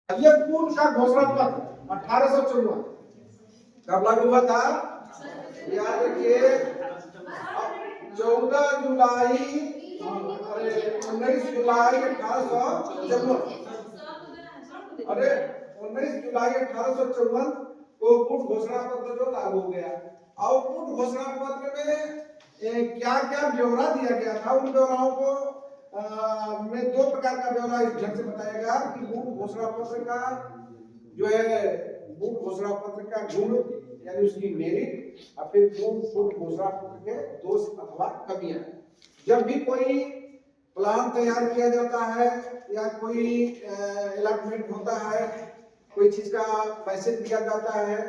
ये पूर्ण का घोषणा पत्र 1854 कब लागू हुआ था? याद रखिए 14 जुलाई 19 जुलाई 1854 अरे 19 जुलाई 1854 को पूर्ण घोषणा पत्र जो लागू हो गया। और पूर्ण घोषणा पत्र में क्या क्या ब्यौरा दिया गया था, उन ब्यौराओं को में दो प्रकार का ब्यौरा इस ढंग से बताएगा कि पूर्ण घोषणा पत्र का जो है पूर्ण घोषणा पत्र का गुण यानी उसकी मेरिट और फिर पूर्ण घोषणा पत्र के दोष अथवा कमियां। जब भी कोई प्लान तैयार किया जाता है या कोई अलॉटमेंट होता है, कोई चीज का मैसेज दिया जाता है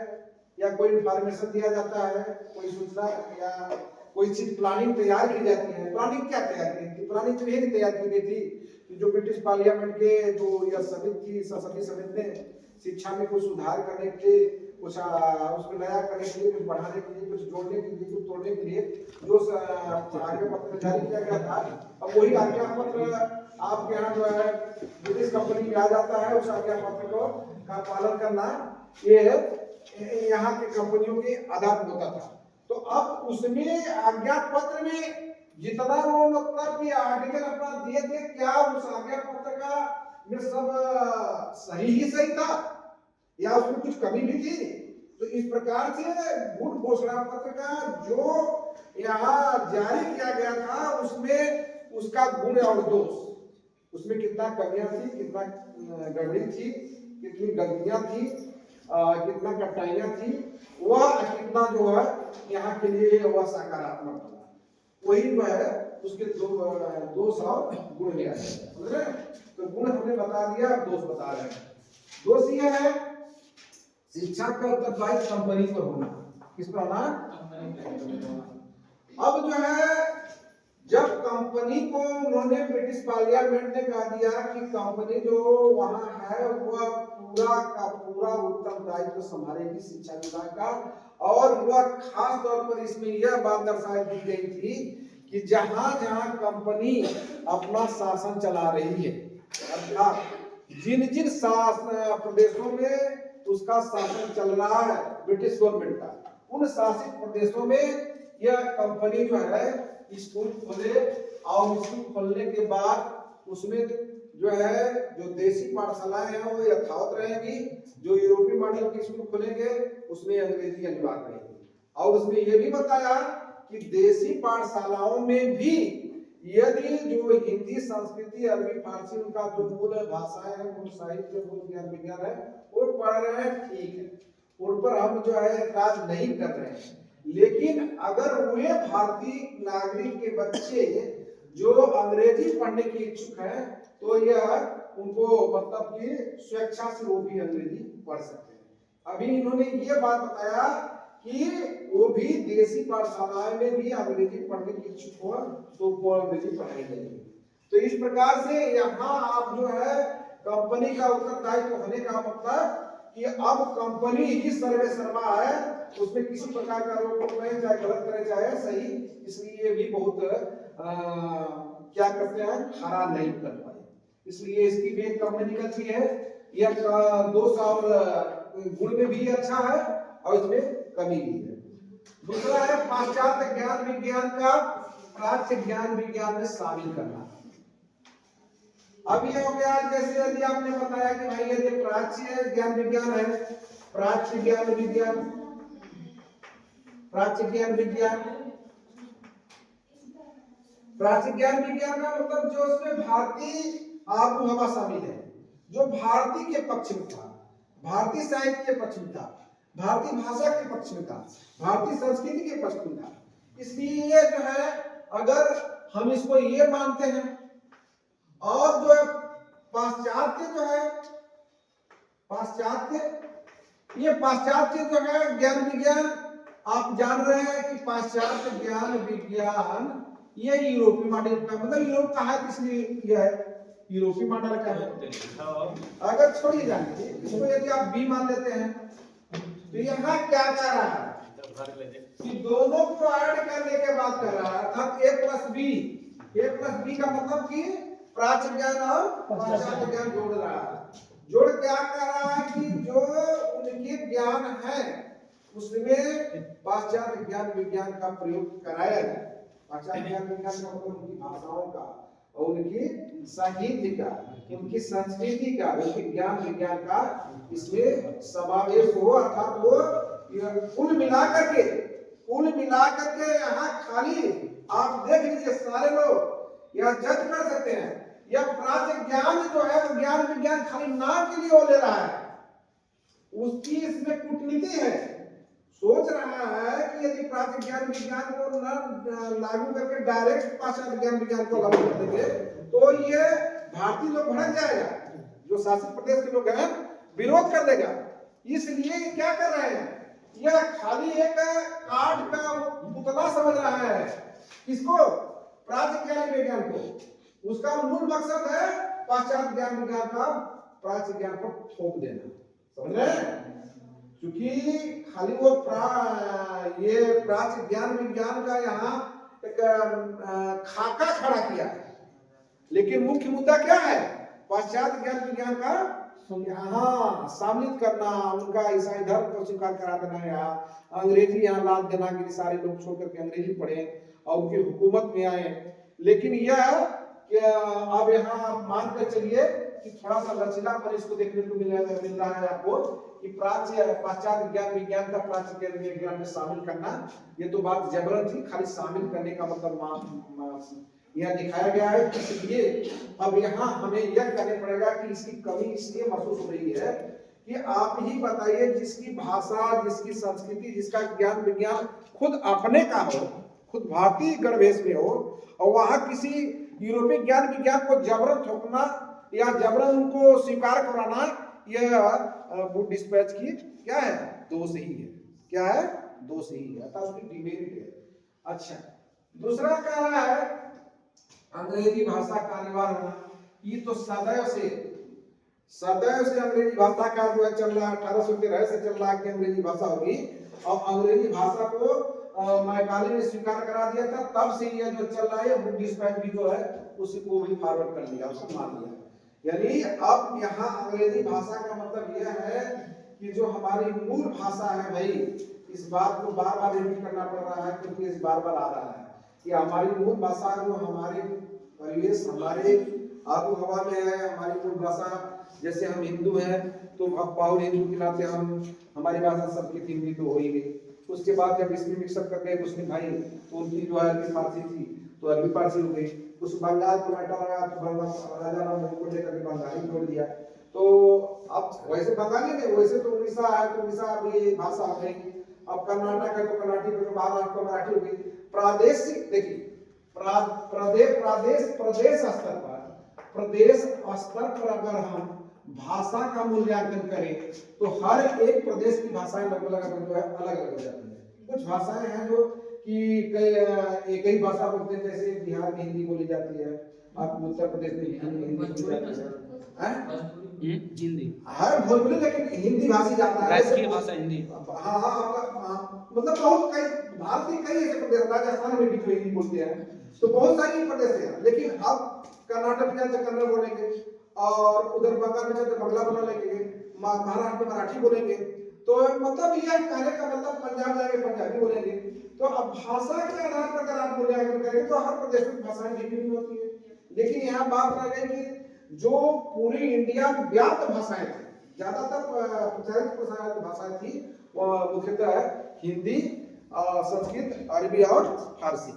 या कोई इंफॉर्मेशन दिया जाता है, कोई सूचना या कोई चीज प्लानिंग तैयार की जाती है। प्लानिंग क्या तैयार की थी? प्लानिंग तो यही तैयार की गई थी कि जो ब्रिटिश पार्लियामेंट के जो यह समिति थी, संसदीय समिति ने शिक्षा में कुछ सुधार करने के लिए, कुछ उसको नया करने के लिए, कुछ बढ़ाने के लिए, कुछ जोड़ने के लिए, कुछ तोड़ने के लिए जो आज्ञा पत्र जारी किया गया था, अब वही आज्ञा पत्र आपके यहाँ जो है ब्रिटिश कंपनी में आ जाता है। उस आज्ञा पत्र को का पालन करना ये यहाँ के कंपनियों के आधार होता था। तो अब उसमें आज्ञा पत्र में जितना वो मतलब कि आर्टिकल अपना दिए थे, क्या उस आज्ञा पत्र का में सब सही ही सही था या उसमें कुछ कमी भी थी? तो इस प्रकार से पूर्ण घोषणा पत्र का जो यहाँ जारी किया गया था उसमें उसका गुण और दोष, उसमें कितना कमियां थी, कितना गड़बड़ी थी, कितनी गलतियां थी, कितना कठिनाइयां थी, वह कितना जो है यहाँ के लिए वह सकारात्मक था, वही जो है उसके दोष और गुण लिया है। तो गुण हमने बता दिया, दोष बता रहे हैं। दोष यह है शिक्षा का उत्तरदायित्व कंपनी पर होना। किस पर होना? अब जो है जब कंपनी को उन्होंने ब्रिटिश पार्लियामेंट ने कहा दिया कि कंपनी जो वहां है वह पूरा का पूरा उत्तरदायित्व संभालेगी शिक्षा विभाग का, और वह खास तौर पर इसमें यह बात दर्शाई दी गई थी कि जहां जहां कंपनी अपना शासन चला रही है, अर्थात जिन जिन प्रदेशों में उसका शासन चल रहा है ब्रिटिश गवर्नमेंट का, उन शासित प्रदेशों में यह कंपनी जो है स्कूल खोले, और स्कूल खोलने के बाद उसमें जो है जो देसी पाठशालाएं हैं वो यथावत रहेगी, जो यूरोपीय मॉडल की स्कूल खोलेंगे उसमें अंग्रेजी अनिवार्य रहेगी। और उसमें यह भी बताया कि देसी पाठशालाओं में भी यदि जो हिंदी, संस्कृति, अरबी, फारसी उनका जो मूल भाषाएं हैं, मूल साहित्य, मूल ज्ञान विज्ञान है वो पढ़ रहे हैं, ठीक है, उन पर हम जो है एतराज नहीं कर रहे हैं। लेकिन अगर वे भारतीय नागरिक के बच्चे जो अंग्रेजी पढ़ने के इच्छुक हैं तो यह उनको मतलब कि स्वेच्छा से वो भी अंग्रेजी पढ़ सकते हैं। अभी इन्होंने ये बात बताया कि वो भी देसी पाठशालाएं में भी अंग्रेजी पढ़ने के इच्छुक हो तो वो अंग्रेजी पढ़ाई जाएगी। तो इस प्रकार से यहाँ आप जो है कंपनी का उत्तरदायित्व होने का मतलब कि अब कंपनी ही सर्वे सर्वा है, उसमें किसी प्रकार का रोक टोक नहीं, चाहे गलत करे चाहे सही, इसलिए भी बहुत क्या करते हैं, खरा नहीं कर पाए। इसलिए इसकी भी एक कंपनी गलती है, यह दोष और गुण में भी अच्छा है और इसमें कमी भी है। दूसरा है पाश्चात्य ज्ञान विज्ञान का प्राच्य ज्ञान विज्ञान में शामिल करना। अब ये हो गया जैसे यदि आपने बताया कि भाई यदि प्राच्य ज्ञान विज्ञान है, प्राच्य ज्ञान विज्ञान, प्राच्य ज्ञान विज्ञान, प्राच्य ज्ञान विज्ञान का मतलब जो उसमें भारतीय आबो हवा शामिल है, जो भारतीय के पक्ष में था, भारतीय साहित्य के पक्ष में था, भारतीय भाषा के पक्ष में था, भारतीय संस्कृति के पक्ष में था। इसलिए जो है अगर हम इसको ये मानते हैं, और जो है पाश्चात्य जो है ये पाश्चात्य जो है ज्ञान विज्ञान, आप जान रहे हैं कि पाश्चात्य ज्ञान विज्ञान ये यूरोपीय मॉडल का मतलब यूरोप का है, इसलिए यह है यूरोपीय मॉडल का है। अगर छोड़िए जानिए इसको यदि आप बी मान लेते हैं तो यहाँ क्या कह रहा है कि दोनों को ऐड करने के बाद कह रहा है, अर्थात ए प्लस बी का मतलब कि प्राच्य ज्ञान और पाश्चात्य ज्ञान जोड़ रहा है। जोड़ क्या कह रहा है कि जो उनके ज्ञान है उसमें पाश्चात्य ज्ञान विज्ञान का प्रयोग कराया जाए। पाश्चात्य ज्ञान विज्ञान का मतलब उनकी भाषाओं का और उनकी साहित्य का, उनकी संस्कृति का, उनके ज्ञान विज्ञान का इसमें समावेश हो। अर्थात वो कुल मिलाकर के यहाँ खाली आप देख लीजिए सारे लोग यह जज कर सकते हैं, यह प्राच्य ज्ञान जो है वो ज्ञान विज्ञान खाली नाम के लिए वो ले रहा है, उसकी इसमें कूटनीति है। सोच रहा है कि यदि प्राच्य ज्ञान विज्ञान को न लागू करके डायरेक्ट पाश्चात्य ज्ञान विज्ञान को लागू कर देंगे तो ये भारतीय लोग भड़क जाएगा, जो शासित प्रदेश के लोग हैं विरोध कर देगा। इसलिए क्या कर रहे हैं, यह खाली एक काठ का पुतला समझ रहा है किसको, प्राच्य ज्ञान विज्ञान को। उसका मूल मकसद है पाश्चात्य ज्ञान विज्ञान का प्राच्य ज्ञान को थोप देना, समझ रहे हैं। क्योंकि खाली वो ये प्राच्य ज्ञान विज्ञान का यहाँ एक खाका खड़ा किया है, लेकिन मुख्य मुद्दा क्या है, पाश्चात्य ज्ञान विज्ञान का यहाँ सम्मिलित करना, उनका ईसाई धर्म को स्वीकार करा देना, यहाँ अंग्रेजी यहाँ लाद देना कि सारे लोग छोड़ करके अंग्रेजी पढ़े और उनकी हुकूमत में आए। लेकिन यह अब यहाँ मान कर चलिए कि थोड़ा सा लचीलापन इसको देखने को मिल रहा है आपको कि प्राच्य पाश्चात्य ज्ञान विज्ञान का प्राच्य ज्ञान विज्ञान में शामिल करना, ये तो बात जबरन थी, खाली शामिल करने का मतलब यह दिखाया गया है। इसलिए अब यहाँ हमें यह करना पड़ेगा कि इसकी कमी इसलिए महसूस हो रही है कि आप ही बताइए, जिसकी भाषा, जिसकी संस्कृति, जिसका ज्ञान विज्ञान खुद अपने का हो, खुद भारतीय गणवेश में हो, और वहां किसी यूरोपीय ज्ञान विज्ञान को जबरन थोपना या जबरन उनको स्वीकार कराना, यह बुक डिस्पैच की क्या है, दोष ही है। क्या है, दोष ही है, अर्थात उसकी डिमेरिट है। अच्छा, दूसरा कह रहा है अंग्रेजी भाषा का अनिवार्य होना। ये तो सदैव से अंग्रेजी भाषा का जो है चल रहा है, 1813 से चल रहा है कि अंग्रेजी भाषा होगी, और अंग्रेजी भाषा को मैकाले ने स्वीकार करा दिया था, तब से यह जो चल रहा है बुक डिस्पैच भी जो है उसी को भी फॉरवर्ड कर लिया, उसको मान लिया। यानी अब यहाँ अंग्रेजी भाषा का मतलब यह है कि जो हमारी मूल भाषा है भाई, इस बात को बार बार रिपीट करना पड़ रहा है क्योंकि इस बार बार आ रहा है कि हमारी मूल भाषा जो हमारे परिवेश, हमारे आबो हवा में है, हमारी मूल भाषा, जैसे हम हिंदू हैं तो बाहुल हिंदू के नाते हमारी भाषा सबकी हिंदी तो हो ही गई। उसके बाद जब इसमें मिक्सअप कर गए मुस्लिम भाई तो उनकी जो है अरबी फारसी थी तो अरबी फारसी हो गई। उस बंगाल को हटा लगा तो राजा राम को लेकर के बंगाली जोड़ दिया। तो अब वैसे बंगाली नहीं, वैसे तो उड़ीसा है तो उड़ीसा अभी भाषा हो गई। अब कर्नाटक है तो कर्नाटक हो गई, महाराष्ट्र को मराठी हो गई। प्रादेशिक देखिए प्रदेश स्तर पर अगर हम भाषा का मूल्यांकन करें तो हर एक प्रदेश की भाषाएं लगभग जो है अलग अलग हो जाती है। कुछ भाषाएं हैं जो कि एक ही भाषा बोलते हैं, जैसे बिहार में हिंदी बोली जाती है, आप उत्तर प्रदेश में हिंदी बोली जाती है, हिंदी हर भोजपुरी, लेकिन हिंदी भाषी जाता है, राष्ट्रीय भाषा हिंदी। हाँ, मतलब बहुत कई भारत के कई ऐसे प्रदेश, राजस्थान में भी जो हिंदी बोलते हैं, तो बहुत सारी प्रदेश है। लेकिन अब कर्नाटक में जाते कन्नड़ बोलेंगे, और उधर बंगाल में जाते बंगला बोलेंगे, महाराष्ट्र में मराठी बोलेंगे। तो मतलब यह कहने का मतलब पंजाब जाएंगे पंजाबी बोलेंगे। तो अब भाषा के आधार पर अगर आप मूल्यांकन करेंगे तो हर प्रदेश में भाषाएं भिन्न होती है। लेकिन यहाँ बात रह गई कि जो पूरी इंडिया में व्याप्त भाषाएं थी, ज्यादातर प्रचलित भाषाएं थी, वो मुख्यतः हिंदी, संस्कृत, अरबी और फारसी।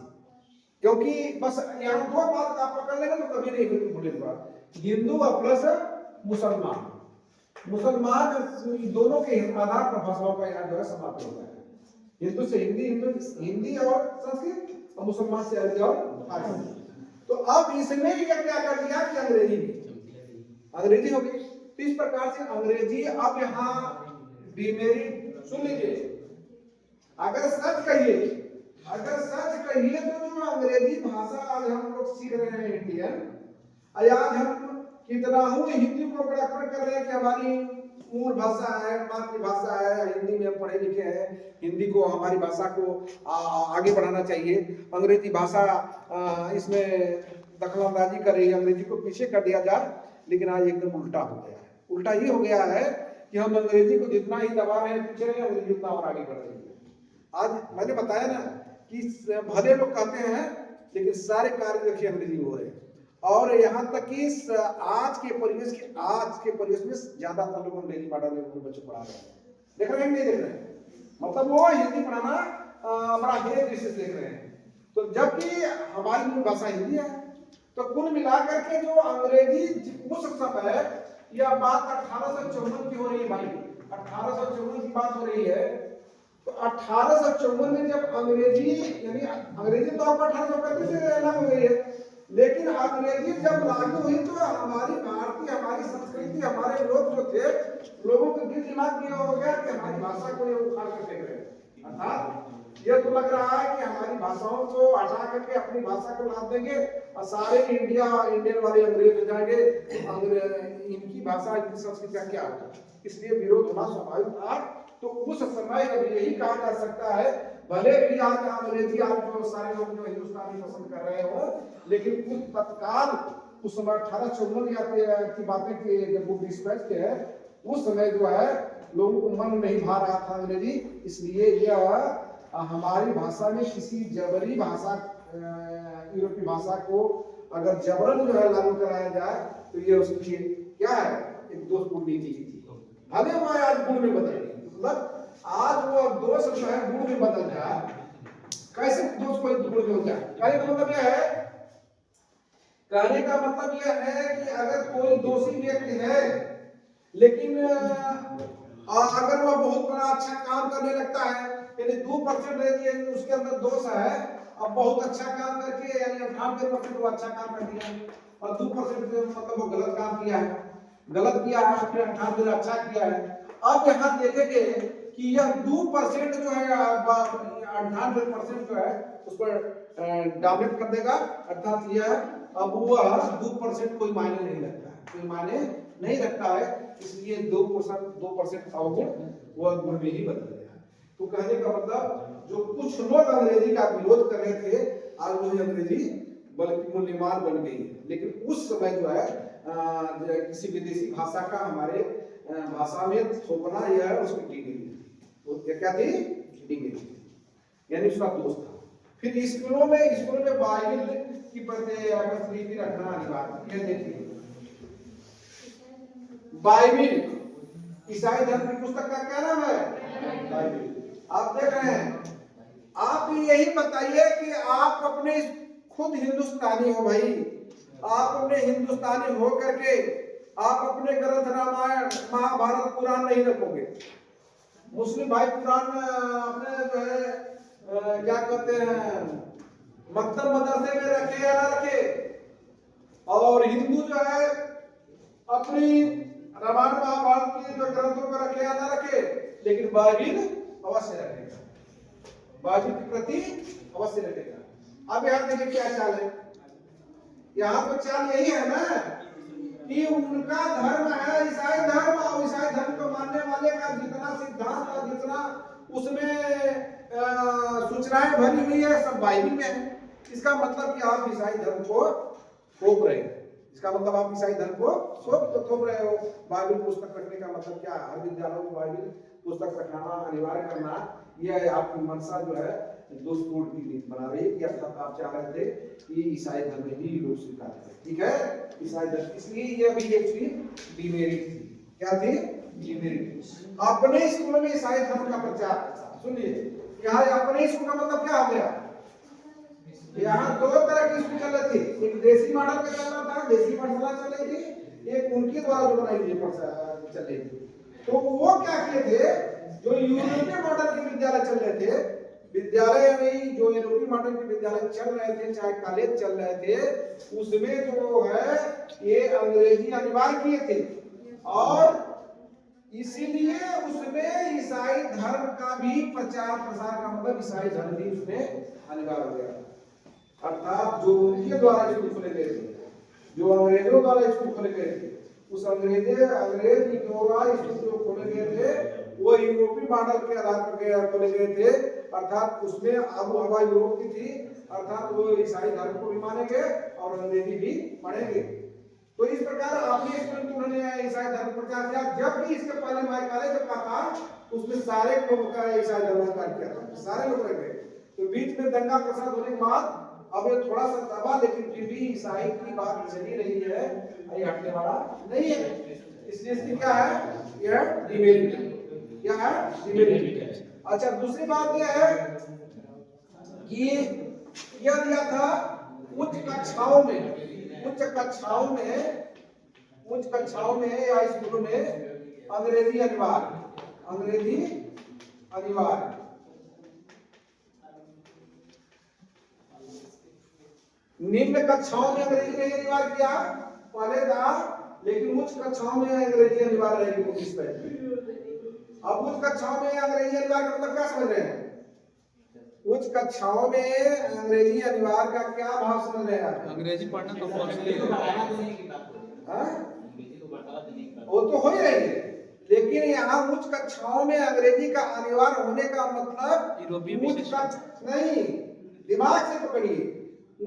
क्योंकि बस यहाँ दो बात आप पकड़ लेंगे तो कभी नहीं भूलेगा, हिंदू प्लस मुसलमान दोनों के आधार पर भाषाओं का यहाँ जो है समाप्त होता है। हिंदू से हिंदी और संस्कृत, और मुसलमान से अरबी और फारसी। तो अब इसमें यह क्या कर दिया कि अंग्रेजी हो गई। तो इस प्रकार से अंग्रेजी अब यहाँ डिमेरिट, सुन लीजिए, अगर सच कहिए तो जो अंग्रेजी भाषा आज हम लोग सीख रहे हैं इंडियन, आज हम कितना हिंदी को बड़ापड़ कर रहे हैं कि हमारी मूल भाषा है, मातृभाषा है, हिंदी में हम पढ़े लिखे हैं, हिंदी को, हमारी भाषा को आगे बढ़ाना चाहिए। अंग्रेजी भाषा इसमें दखलंदाजी कर रही है, अंग्रेजी को पीछे कर दिया जाए। लेकिन आज एकदम उल्टा हो गया है, उल्टा ये हो गया है कि हम अंग्रेजी को जितना ही दबा रहे हैं, पीछे रहे हैं, अंग्रेजी उतना और आगे बढ़ रही है। आज मैंने बताया ना कि भले लोग कहते हैं लेकिन सारे कार्य देखिए अंग्रेजी में हो रहे हैं। और यहाँ तक कि आज के परिवेश में ज्यादातर लोग अंग्रेजी मॉडल में बच्चों पढ़ा रहे हैं। देख रहे हैं नहीं देख रहे हैं? मतलब वो हिंदी पढ़ाना बड़ा हेय दृष्टि से देख रहे हैं। तो जबकि हमारी मूल भाषा हिंदी है। तो कुल मिलाकर के जो अंग्रेजी उस समय, यह बात 1854 की हो रही है भाई, 1854 की बात हो रही है। तो 1854 में जब अंग्रेजी, यानी अंग्रेजी तो आपको 1835 से लागू हुई है, लेकिन अंग्रेजी जब लागू हुई तो हमारी भारतीय, हमारी संस्कृति, हमारे लोग जो थे, लोगों के दिल दिमाग में हो गया कि हमारी भाषा को ये उखाड़ कर फेंक रहे हैं। अर्थात ये तो लग रहा है कि हमारी भाषाओं को हटा करके अपनी भाषा को लाद देंगे और सारे इंडियन वाले अंग्रेज हो जाएंगे। इनकी भाषा, इनकी संस्कृति का क्या होगा? इसलिए विरोध होना स्वाभाविक था। तो उस समय अब यही कहा जा सकता है, भले भी आज अंग्रेजी आप जो सारे लोग जो हिंदुस्तानी पसंद कर रहे हो, लेकिन कुछ तत्काल उस समय 1854 की बातें की जब वो डिस्पैच के है, उस समय जो है लोगों को मन नहीं भा रहा था अंग्रेजी। इसलिए यह हमारी भाषा में किसी जबरी भाषा, यूरोपीय भाषा को अगर जबरन जो है लागू कराया जाए तो ये उसकी क्या है, एक दोषपूर्ण नीति थी। भले वो आज गुण में बदल गई, मतलब आज वो दोष जो है गुण में बदल जाए। कैसे दोष को गुण में हो जाए? कहने का मतलब यह है, कहने का मतलब यह है कि अगर कोई दोषी व्यक्ति है, लेकिन अगर वह बहुत बड़ा अच्छा काम करने लगता है, यानी 2% उसके अंदर दोष है, अब बहुत अच्छा काम करके यानी 98% वो अच्छा काम कर दिया और 2% मतलब वो गलत काम किया है, गलत किया है, फिर 98% अच्छा किया है। अब यहाँ देखेंगे कि यह 2% जो है 98% जो है उस पर डॉमिनेट कर देगा। अर्थात यह अब वह 2% कोई मायने नहीं रखता है, कोई मायने नहीं रखता है। इसलिए 2% अवगुण वह गुण में ही बदल गया। तो कहने का मतलब जो कुछ लोग अंग्रेजी का विरोध कर रहे थे, आज वही अंग्रेजी बल्कि मूल्यवान बन गई है। लेकिन उस समय जो है किसी विदेशी भाषा का हमारे भाषा में थोपना, यह उसकी डिग्री थी। वो क्या थी? डिग्री, यानी उसका दोष था। फिर स्कूलों में बाइबल की प्रतिलिपि रखना अनिवार्य। यह देखिए, बाइबल ईसाई धर्म की पुस्तक का क्या नाम है? बाइबल। आप देख रहे हैं, आप यही बताइए कि आप अपने खुद हिंदुस्तानी हो भाई, आप अपने हिंदुस्तानी हो करके आप अपने ग्रंथ रामायण, महाभारत, पुराण नहीं रखोगे। मुस्लिम भाई पुराण अपने जो है क्या कहते हैं, मकतब मदरसे में रखे या ना रखे, और हिंदू जो है अपनी रामायण महाभारत के जो ग्रंथों को रखे या ना रखे, लेकिन बाइबल अवश्य रखेगा, बाइबल के प्रति अवश्य रखेगा। अब यहाँ देखिए क्या चाल है, यहाँ तो चाल यही है ना कि उनका धर्म है ईसाई धर्म, और ईसाई धर्म को मानने वाले का जितना सिद्धांत और जितना उसमें सूचनाएं भरी हुई है सब बाइबल में है। इसका मतलब कि आप ईसाई धर्म को थोप रहे हैं, इसका मतलब आप ईसाई धर्म को थोप रहे हो। बाइबल पुस्तक रखने का मतलब क्या है? हर विद्यालयों में बाइबल पुस्तक रखना अनिवार्य करना, यह आपकी मंशा जो है दोषपूर्ण की नीति बना रही है कि अर्थात आप चाह रहे थे कि ईसाई धर्म ही लोग स्वीकार करें। ठीक है, ईसाई धर्म, इसलिए यह भी एक डिमेरिट थी। क्या थी? डिमेरिट। अपने स्कूल में ईसाई धर्म का प्रचार, सुनिए, यहाँ अपने स्कूल का मतलब क्या हो गया? यहाँ दो तरह की स्कूल चल रही थी, एक देसी मॉडल का चल रहा था, देसी पाठशाला चल रही थी, एक उनके द्वारा जो बनाई हुई चल रही थी। तो वो क्या किए थे, जो यूरोपीय मॉडल के विद्यालय चल रहे थे, विद्यालय में जो यूरोपीय मॉडल के विद्यालय चल रहे थे, चाहे कॉलेज चल रहे थे, उसमें जो है ये अंग्रेजी अनिवार्य किए थे, और इसीलिए उसमें ईसाई धर्म का भी प्रचार प्रसार का मतलब ईसाई धर्म भी उसमें अनिवार्य हो गया। अर्थात जो उनके द्वारा स्कूल खोले गए थे, जो अंग्रेजों द्वारा स्कूल खोले गए थे, उस अंग्रेज द्वारा स्कूल जो खोले गए थे वो यूरोपीय मॉडल के आधार पर खोले गए थे। अर्थात उसमें आबो हवा यूरोप की थी, अर्थात वो ईसाई धर्म को भी मानेंगे और अंग्रेजी भी पढ़ेंगे। तो इस प्रकार अपने स्कूल में उन्होंने ईसाई धर्म प्रचार किया। जब भी इसके पहले माई कॉलेज का था उसमें सारे लोगों का ईसाई धर्म प्रचार किया था, सारे लोग रह गए। तो बीच में दंगा फसाद होने के बाद अब ये थोड़ा सा दबा, लेकिन फिर भी ईसाई की बात चली रही है, ये हटने वाला नहीं है। इसलिए इसकी क्या है, यह डिमेरिट है, क्या है, डिमेरिट। अच्छा, दूसरी बात यह है कि यह दिया था उच्च कक्षाओं में या स्कूलों में अंग्रेजी अनिवार्य। निम्न कक्षाओं में अंग्रेजी नहीं अनिवार्य किया, पहले था, लेकिन उच्च कक्षाओं में अंग्रेजी अनिवार्य रहेगी 25 पे। अब उच्च कक्षाओं में अंग्रेजी अनिवार्य का मतलब क्या समझ रहे हैं? उच्च कक्षाओं में अंग्रेजी अनिवार्य का क्या भाव समझ रहे हैं? अंग्रेजी पढ़ना कंपल्सरी है, वो तो हो ही रही है, लेकिन यहाँ उच्च कक्षाओं में अंग्रेजी का अनिवार्य होने का मतलब नहीं, दिमाग से पकड़िए,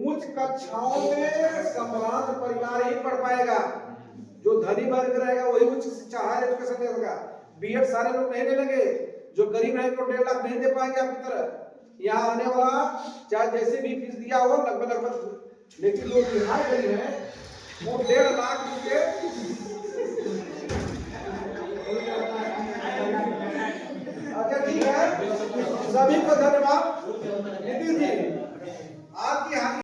उच्च कक्षाओं में संभ्रांत परिवार ही पढ़ पाएगा। जो धनी वर्ग रहेगा वही उच्च शिक्षा हायर एजुकेशन लेगा। बीएड सारे लोग नहीं ले लेंगे, जो गरीब रहेंगे वो 1.5 लाख नहीं दे पाएंगे आपकी तरह। यहाँ आने वाला चाहे जैसे भी फीस दिया हो लगभग, लेकिन लोग बिहार गरीब है वो 1.5 लाख रुपए। अच्छा ठीक है, सभी को धन्यवाद।